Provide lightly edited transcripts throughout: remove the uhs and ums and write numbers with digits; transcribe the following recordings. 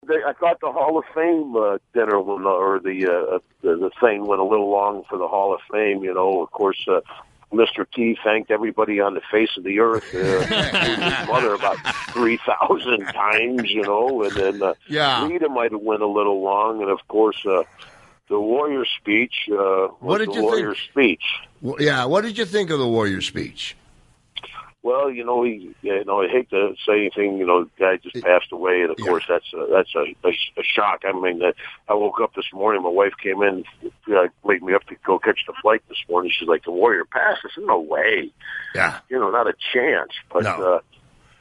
I thought the Hall of Fame dinner went, or the thing went a little long for the Hall of Fame. You know, of course, Mr. T thanked everybody on the face of the earth, including his mother, about 3,000 times. You know, and then Rita might have went a little long, and of course, the Warrior speech was the Warrior speech. Well, yeah, what did you think of the Warrior speech? Well, I hate to say anything. You know, the guy just passed away, and of course, that's a shock. I mean, I woke up this morning. My wife came in, wake me up to go catch the flight this morning. She's like, "The Warrior passed." I said, "No way." Yeah. Not a chance. But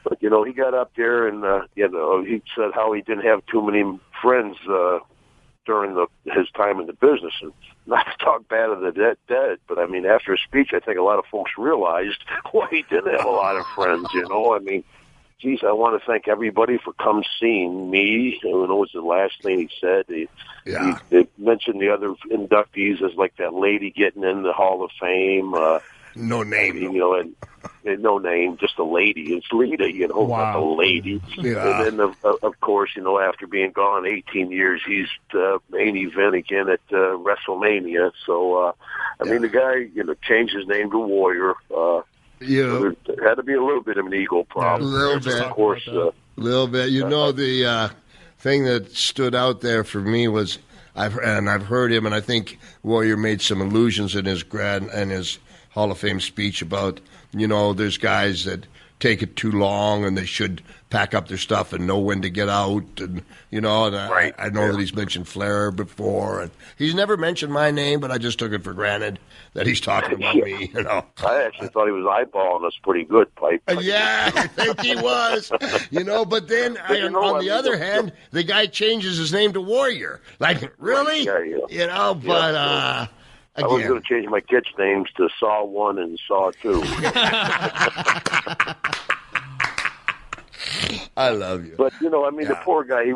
but he got up there, and he said how he didn't have too many friends during his time in the business, and not to talk bad of the dead, but I mean, after his speech, I think a lot of folks realized why he didn't have a lot of friends. I mean, geez, I want to thank everybody for come seeing me. Who knows the last thing he said? He mentioned the other inductees as like that lady getting in the Hall of Fame. No name. And no name, just a lady. It's Lita, not a lady. Yeah. And then, of course, after being gone 18 years, he's main event again at WrestleMania. So, I mean, the guy, changed his name to Warrior. So there had to be a little bit of an ego problem. A little bit. Of course. A little bit. The thing that stood out there for me was, I've heard him, and I think Warrior made some allusions in his Hall of Fame speech about, there's guys that take it too long and they should pack up their stuff and know when to get out. And, right. I know that he's mentioned Flair before. And he's never mentioned my name, but I just took it for granted that he's talking about me, I actually thought he was eyeballing us pretty good, Pipe. Yeah, I think he was. But then on the other hand, the guy changes his name to Warrior. Like, really? Yeah, I was going to change my kids' names to Saw 1 and Saw 2. I love you. But, the poor guy, he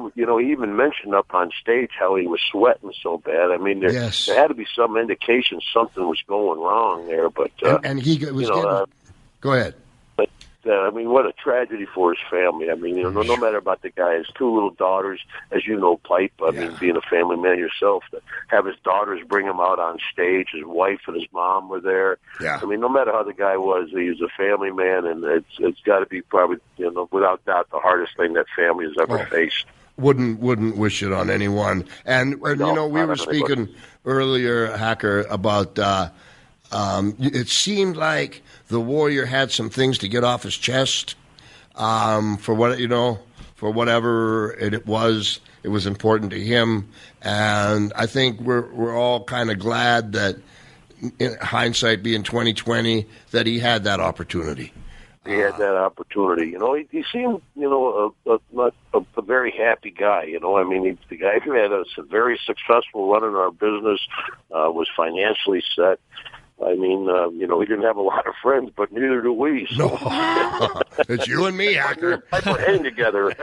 even mentioned up on stage how he was sweating so bad. I mean, there had to be some indication something was going wrong there. But and he was go ahead. But, what a tragedy for his family. I mean, no matter about the guy, his two little daughters, as you know, Pipe, I mean, being a family man yourself, to have his daughters bring him out on stage, his wife and his mom were there. Yeah. I mean, no matter how the guy was, he was a family man, and it's got to be probably, without doubt, the hardest thing that family has ever faced. Wouldn't wish it on anyone. And we were speaking earlier, Hacker, about it seemed like the Warrior had some things to get off his chest for whatever it was important to him. And I think we're all kind of glad that, in hindsight being 2020, that he had that opportunity. He had that opportunity. He seemed, a very happy guy. I mean, the guy who had a very successful run in our business, was financially set. I mean, he didn't have a lot of friends, but neither do we. So. No. It's you and me, Hacker. We're hanging together.